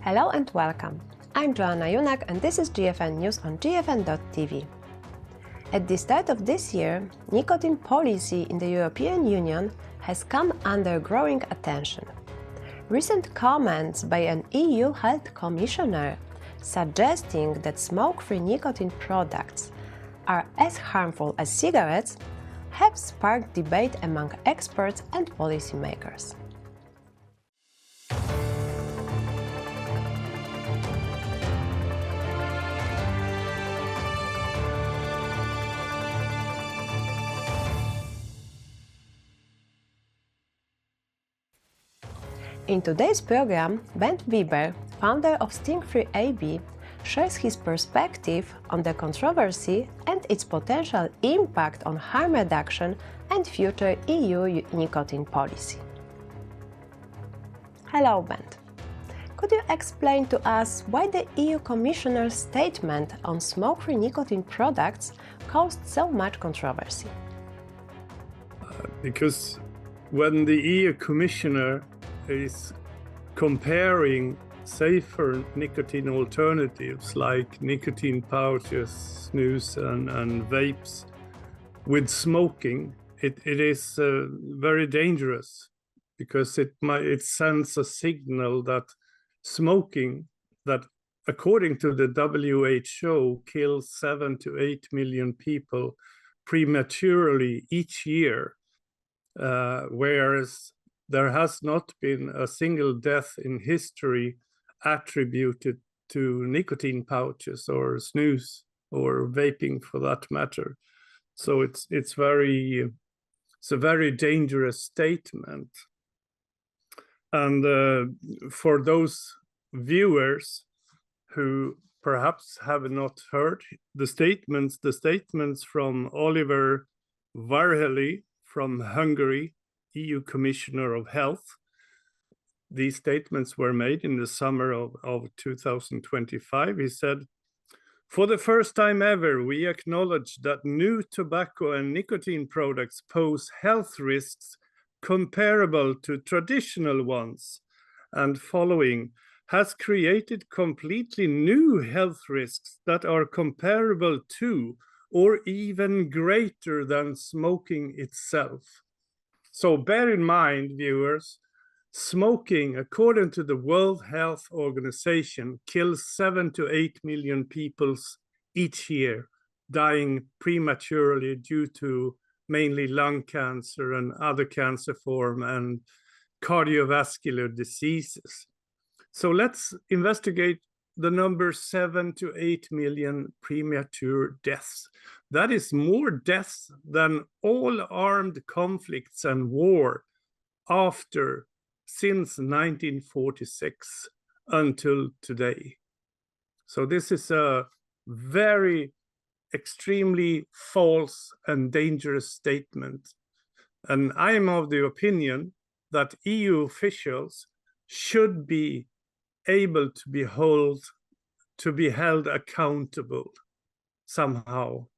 Hello and welcome. I'm Joanna Junak and this is GFN News on GFN.tv. At the start of this year, nicotine policy in the European Union has come under growing attention. Recent comments by an EU health commissioner suggesting that smoke-free nicotine products are as harmful as cigarettes have sparked debate among experts and policymakers. In today's program, Bent Weber, founder of Sting-Free AB, shares his perspective on the controversy and its potential impact on harm reduction and future EU nicotine policy. Hello, Bent. Could you explain to us why the EU Commissioner's statement on smoke-free nicotine products caused so much controversy? Because when the EU Commissioner is comparing safer nicotine alternatives like nicotine pouches, snus and vapes with smoking, it is very dangerous because it sends a signal that smoking, that according to the WHO kills 7 to 8 million people prematurely each year, whereas there has not been a single death in history attributed to nicotine pouches or snus or vaping for that matter. So it's a very dangerous statement. And for those viewers who perhaps have not heard the statements from Oliver Várhelyi from Hungary, EU Commissioner of Health. These statements were made in the summer of 2025. He said, "For the first time ever, we acknowledge that new tobacco and nicotine products pose health risks comparable to traditional ones, and following has created completely new health risks that are comparable to or even greater than smoking itself." So bear in mind, viewers, smoking, according to the World Health Organization, kills 7 to 8 million people each year, dying prematurely due to mainly lung cancer and other cancer forms and cardiovascular diseases. So let's investigate the number 7 to 8 million premature deaths. That is more deaths than all armed conflicts and war since 1946 until today. So this is a very extremely false and dangerous statement. And I am of the opinion that EU officials should be able to be held accountable somehow.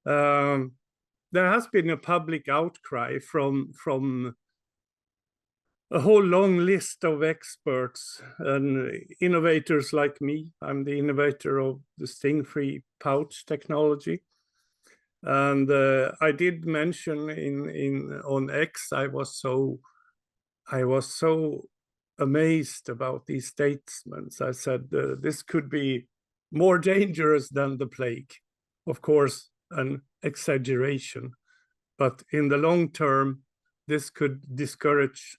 There has been a public outcry from a whole long list of experts and innovators like me. I'm the innovator of the Sting-Free pouch technology. And I did mention on X, I was so amazed about these statements. I said, this could be more dangerous than the plague. Of course, an exaggeration, but in the long term, this could discourage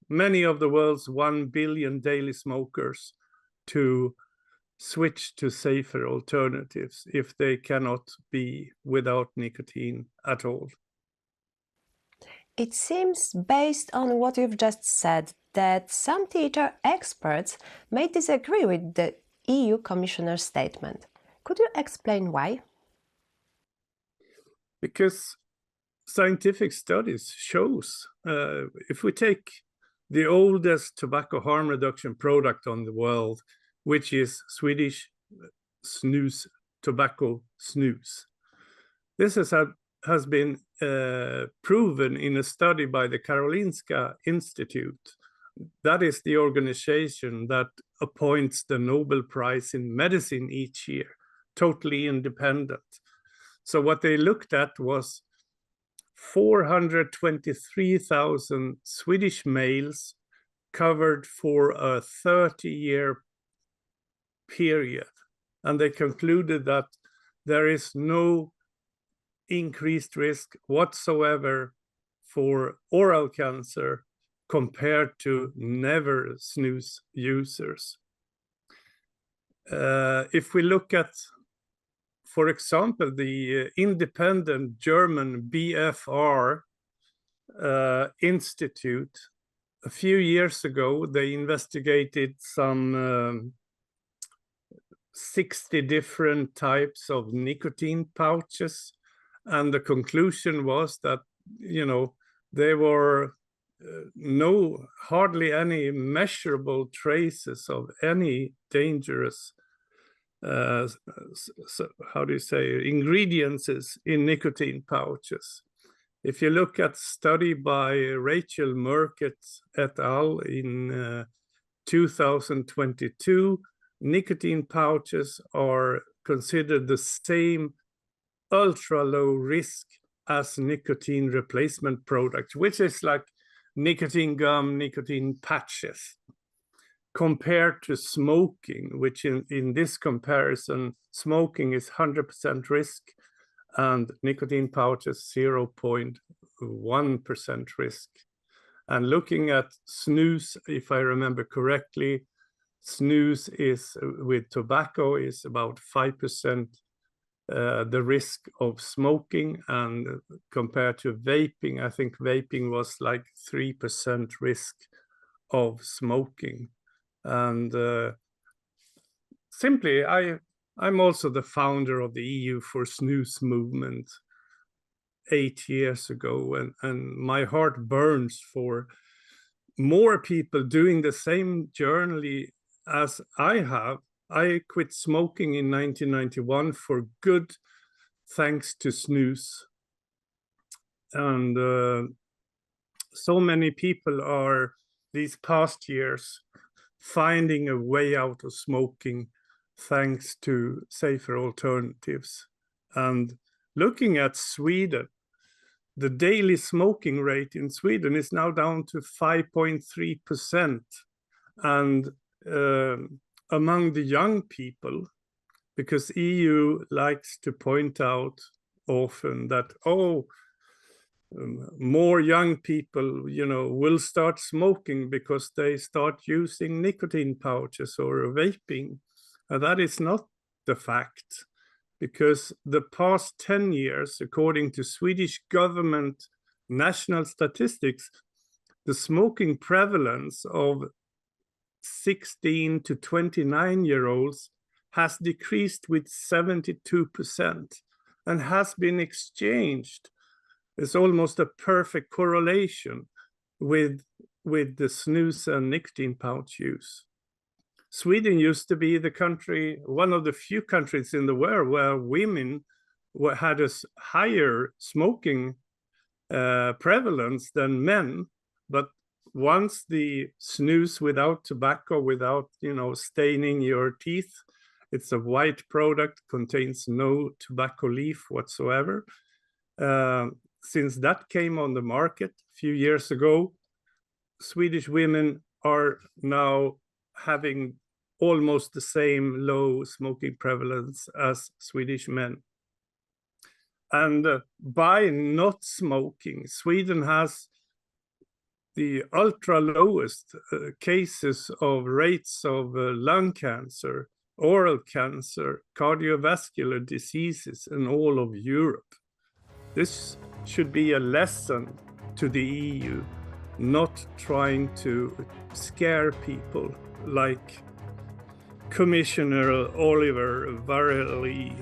many of the world's 1 billion daily smokers to switch to safer alternatives if they cannot be without nicotine at all. It seems, based on what you've just said, that some THR experts may disagree with the EU Commissioner's statement. Could you explain why? Because scientific studies shows, if we take the oldest tobacco harm reduction product on the world, which is Swedish snus, tobacco snus. This has been proven in a study by the Karolinska Institute that is the organization that appoints the Nobel Prize in Medicine each year, totally independent. So what they looked at was 423,000 Swedish males covered for a 30-year period. And they concluded that there is no increased risk whatsoever for oral cancer compared to never snus users. If we look at, for example, the independent German BFR Institute, a few years ago, they investigated some 60 different types of nicotine pouches. And the conclusion was that, you know, there were hardly any measurable traces of any dangerous, ingredients in nicotine pouches. If you look at study by Rachel Murkett et al. In 2022, nicotine pouches are considered the same ultra low risk as nicotine replacement products, which is like nicotine gum, nicotine patches, compared to smoking, which in this comparison, smoking is 100% risk and nicotine pouches 0.1% risk. And looking at snus, if I remember correctly, snus is with tobacco is about 5% the risk of smoking, and compared to vaping, I think vaping was like 3% risk of smoking. And simply, I'm also the founder of the EU for Snus movement 8 years ago, and my heart burns for more people doing the same journey as I have. I quit smoking in 1991 for good, thanks to snus. And so many people are, these past years, finding a way out of smoking thanks to safer alternatives. And looking at Sweden, the daily smoking rate in Sweden is now down to 5.3%. And among the young people, because EU likes to point out often that, more young people, you know, will start smoking because they start using nicotine pouches or vaping. And that is not the fact, because the past 10 years, according to Swedish government national statistics, the smoking prevalence of 16 to 29-year-olds has decreased with 72% and has been exchanged. It's almost a perfect correlation with the snus and nicotine pouch use. Sweden used to be the country, one of the few countries in the world where women had a higher smoking prevalence than men, but once the snus without tobacco, without, you know, staining your teeth, it's a white product, contains no tobacco leaf whatsoever. Since that came on the market a few years ago, Swedish women are now having almost the same low smoking prevalence as Swedish men. And by not smoking, Sweden has the ultra lowest cases of rates of lung cancer, oral cancer, cardiovascular diseases in all of Europe. This should be a lesson to the EU, not trying to scare people like Commissioner Oliver Varhelyi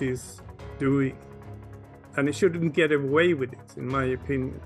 is doing. And it shouldn't get away with it, in my opinion.